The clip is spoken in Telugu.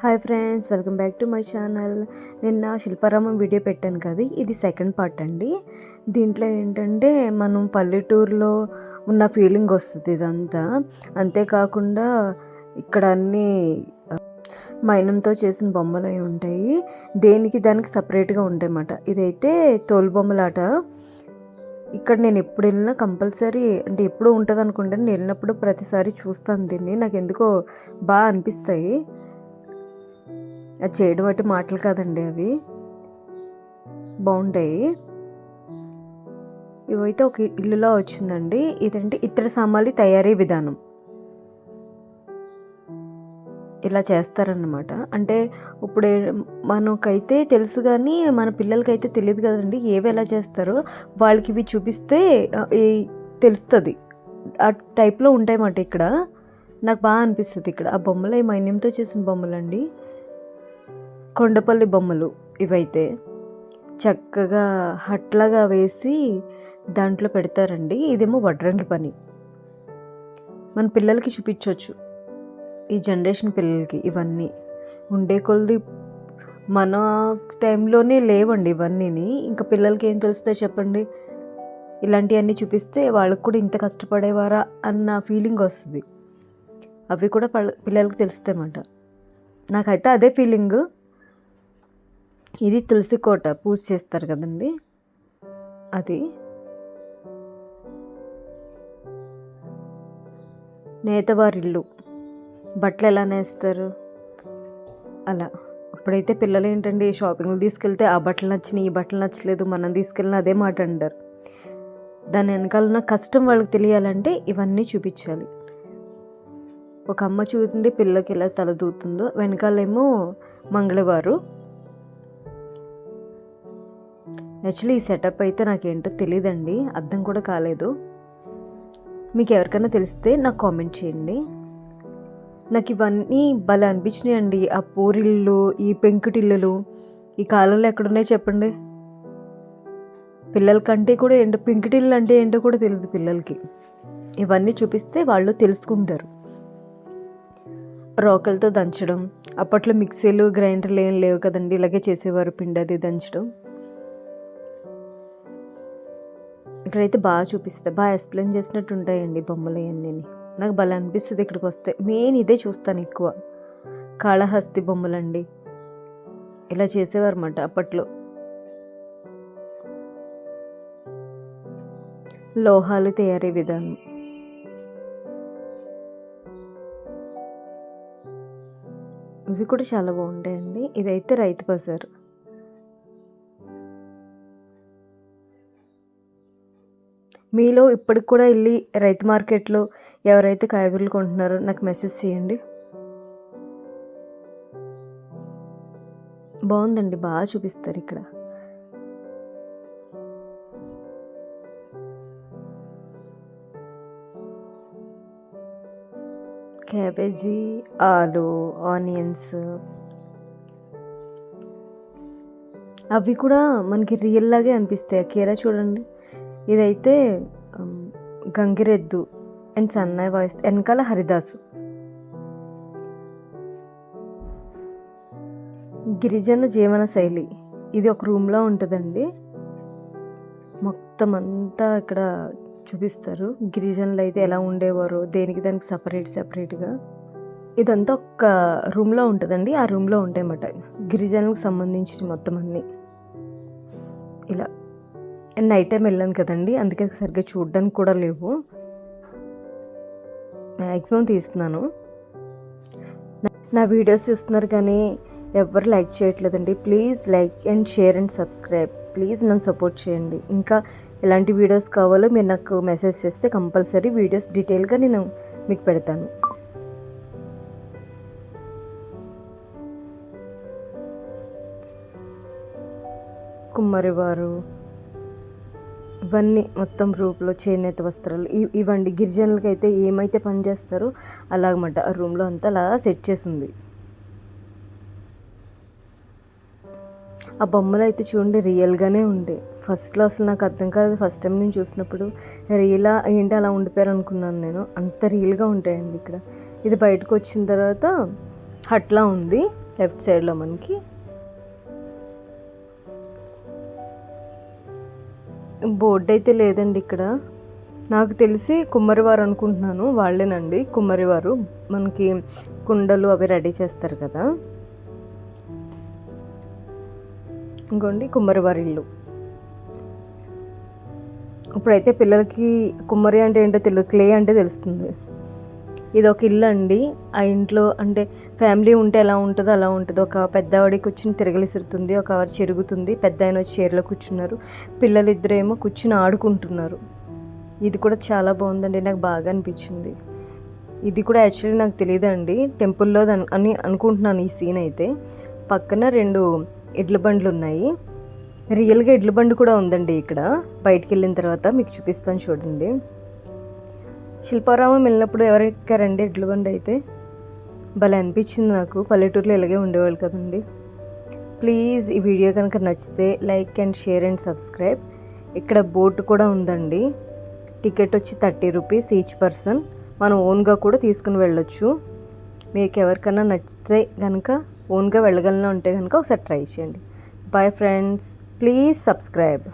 Hi friends, welcome back to my channel. నిన్న శిల్పారామం వీడియో పెట్టాను కదా, ఇది సెకండ్ పార్ట్ అండి. దీంట్లో ఏంటంటే మనం పల్లెటూరులో ఉన్న ఫీలింగ్ వస్తుంది ఇదంతా. అంతేకాకుండా ఇక్కడ అన్నీ మైనంతో చేసిన బొమ్మలు అవి ఉంటాయి, దానికి సపరేట్గా ఉంటాయి అన్నమాట. ఇదైతే తోలుబొమ్మలాట. ఇక్కడ నేను ఎప్పుడు వెళ్ళినా కంపల్సరీ, అంటే ఎప్పుడు ఉంటుంది అనుకుంటాను, నేను వెళ్ళినప్పుడు ప్రతిసారి చూస్తాను దీన్ని. నాకు ఎందుకో బాగా అనిపిస్తాయి. అది చేయడం బట్టి మాటలు కాదండి, అవి బాగుంటాయి. ఇవైతే ఒక ఇల్లులా వచ్చిందండి. ఇదంటే ఇత్తడి సామాన్లు తయారీ విధానం ఇలా చేస్తారన్నమాట. అంటే ఇప్పుడు మనకైతే తెలుసు కానీ మన పిల్లలకైతే తెలియదు కదండి ఏవి ఎలా చేస్తారో. వాళ్ళకి ఇవి చూపిస్తే తెలుస్తుంది. ఆ టైప్లో ఉంటాయన్నమాట. ఇక్కడ నాకు బాగా అనిపిస్తుంది. ఇక్కడ ఆ బొమ్మలు ఈ మైన్యంతో చేసిన బొమ్మలు అండి, కొండపల్లి బొమ్మలు. ఇవైతే చక్కగా హట్లాగా వేసి దాంట్లో పెడతారండి. ఇదేమో వడ్రంగి పని. మన పిల్లలకి చూపించవచ్చు, ఈ జనరేషన్ పిల్లలకి. ఇవన్నీ ఉండే కొలది మన టైంలోనే లేవండి ఇవన్నీని. ఇంకా పిల్లలకి ఏం తెలుస్తాయి చెప్పండి. ఇలాంటివన్నీ చూపిస్తే వాళ్ళకు కూడా ఇంత కష్టపడేవారా అన్న ఫీలింగ్ వస్తుంది. అవి కూడా పిల్లలకి తెలుస్తాయి అన్నమాట. నాకైతే అదే ఫీలింగ్. ఇది తులసి కోట, పూజ చేస్తారు కదండి, అది. నేతవారిల్లు, బట్టలు ఎలా నేస్తారు అలా. ఇప్పుడైతే పిల్లలు ఏంటండి, షాపింగ్లు తీసుకెళ్తే ఆ బట్టలు నచ్చినాయి, ఈ బట్టలు నచ్చలేదు, మనం తీసుకెళ్ళిన అదే మాట అంటారు. దాని వెనకాల ఉన్న కష్టం వాళ్ళకి తెలియాలంటే ఇవన్నీ చూపించాలి. ఒక అమ్మ చూడండి పిల్లకి ఎలా తల దూతుందో, వెనకాలేమో మంగళవారు. యాక్చువల్లీ ఈ సెటప్ అయితే నాకేంటో తెలియదండి, అర్థం కూడా కాలేదు. మీకు ఎవరికైనా తెలిస్తే నాకు కామెంట్ చేయండి. నాకు ఇవన్నీ భలే అనిపించినాయి అండి. ఆ పూరిళ్ళు, ఈ పెంకుటిల్లులు ఈ కాలంలో ఎక్కడున్నాయి చెప్పండి. పిల్లలకంటే కూడా పెంకుటిల్లు అంటే ఏంటో కూడా తెలియదు పిల్లలకి. ఇవన్నీ చూపిస్తే వాళ్ళు తెలుసుకుంటారు. రోకలతో దంచడం, అప్పట్లో మిక్సీలు గ్రైండర్లు ఏం లేవు కదండి, ఇలాగే చేసేవారు పిండి అది దంచడం. ఇక్కడైతే బాగా చూపిస్తా, బాగా ఎక్స్ప్లెయిన్ చేసినట్టు ఉంటాయండి బొమ్మలు అన్నీ. నాకు భలే అనిపిస్తుంది ఇక్కడికి వస్తే. మెయిన్ ఇదే చూస్తాను ఎక్కువ. కాళహస్తి బొమ్మలండి, ఇలా చేసేవారు అన్నమాట అప్పట్లో. లోహాలు తయారీ విధానం, ఇవి కూడా చాలా బాగుంటాయండి. ఇదైతే రైతు బజార్. మీలో ఇప్పటికి కూడా వెళ్ళి రైతు మార్కెట్లో ఎవరైతే కాయగూరలు కొంటున్నారో నాకు మెసేజ్ చేయండి. బాగుందండి, బాగా చూపిస్తారు ఇక్కడ. క్యాబేజీ, ఆలు, ఆనియన్స్, అవి కూడా మనకి రియల్ లాగే అనిపిస్తాయి. కీరా చూడండి, ఇదైతే గంగిరెద్దు అండ్ సన్నాయి వాయిస్, వెనకాల హరిదాసు. గిరిజన జీవన శైలి, ఇది ఒక రూమ్లో ఉంటుందండి. మొత్తం అంతా ఇక్కడ చూపిస్తారు. గిరిజనులు అయితే ఎలా ఉండేవారో, దానికి సపరేట్గా. ఇదంతా ఒక రూమ్లో ఉంటుందండి. ఆ రూమ్లో ఉంటాయన్నమాట గిరిజనులకు సంబంధించిన మొత్తం అన్నీ. ఇలా నైట్ టైం వెళ్ళాను కదండి, అందుకే సరిగ్గా చూడడానికి కూడా లేవు. మ్యాక్సిమం తీస్తున్నాను. నా వీడియోస్ చూస్తున్నారు కానీ ఎవరు లైక్ చేయట్లేదండి. Please like and share and subscribe. Please నన్ను సపోర్ట్ చేయండి. ఇంకా ఎలాంటి వీడియోస్ కావాలో మీరు నాకు మెసేజ్ చేస్తే కంపల్సరీ వీడియోస్ డీటెయిల్గా నేను మీకు పెడతాను. కుమ్మరివారు, ఇవన్నీ మొత్తం రూపులో చేనేత వస్త్రాలు ఇవండి. గిరిజనులకి అయితే ఏమైతే పని చేస్తారో అలాగమాట ఆ రూమ్లో అంతా అలా సెట్ చేసింది. ఆ బొమ్మలు అయితే చూడండి రియల్గానే ఉండే. ఫస్ట్లో అసలు నాకు అర్థం కాదు, ఫస్ట్ టైం నేను చూసినప్పుడు రియలా ఏంటి అలా ఉండిపోయారు అనుకున్నాను నేను. అంత రియల్గా ఉంటాయండి ఇక్కడ. ఇది బయటకు వచ్చిన తర్వాత హట్లా ఉంది. లెఫ్ట్ సైడ్లో మనకి బోర్డు అయితే లేదండి ఇక్కడ. నాకు తెలిసి కుమ్మరివారు అనుకుంటున్నాను, వాళ్ళేనండి కుమ్మరివారు. మనకి కుండలు అవి రెడీ చేస్తారు కదా. ఇంకోండి కుమ్మరివారి ఇల్లు. ఇప్పుడైతే పిల్లలకి కుమ్మరి అంటే ఏంటో తెలియదు, క్లే అంటే తెలుస్తుంది. ఇది ఒక ఇల్లు అండి. ఆ ఇంట్లో అంటే ఫ్యామిలీ ఉంటే ఎలా ఉంటుందో అలా ఉంటుంది. ఒక పెద్దవాడి కూర్చుని తిరగలిసిరుతుంది, ఒక ఆవిడ చెరుగుతుంది, పెద్ద ఆయన వచ్చి చీరలో కూర్చున్నారు, పిల్లలు ఇద్దరేమో కూర్చుని ఆడుకుంటున్నారు. ఇది కూడా చాలా బాగుందండి, నాకు బాగా అనిపించింది. ఇది కూడా యాక్చువల్లీ నాకు తెలియదండి, టెంపుల్లో అని అనుకుంటున్నాను. ఈ సీన్ అయితే పక్కన 2 ఎడ్ల బండ్లు ఉన్నాయి. రియల్గా ఎడ్ల బండి కూడా ఉందండి ఇక్కడ. బయటికి వెళ్ళిన తర్వాత మీకు చూపిస్తాను చూడండి. శిల్పారామం వెళ్ళినప్పుడు ఎవరు ఎక్కారండి ఎడ్ల బండి? అయితే భలే అనిపించింది నాకు. పల్లెటూరులో ఇలాగే ఉండేవాళ్ళు కదండి. ప్లీజ్ ఈ వీడియో కనుక నచ్చితే like and share and subscribe. ఇక్కడ బోట్ కూడా ఉందండి. టికెట్ వచ్చి 30 రూపీస్ ఈచ్ పర్సన్. మనం ఓన్గా కూడా తీసుకుని వెళ్ళొచ్చు. మీకు ఎవరికైనా నచ్చితే కనుక ఓన్గా వెళ్ళగలను అంటే కనుక ఒకసారి ట్రై చేయండి. Bye friends, please subscribe.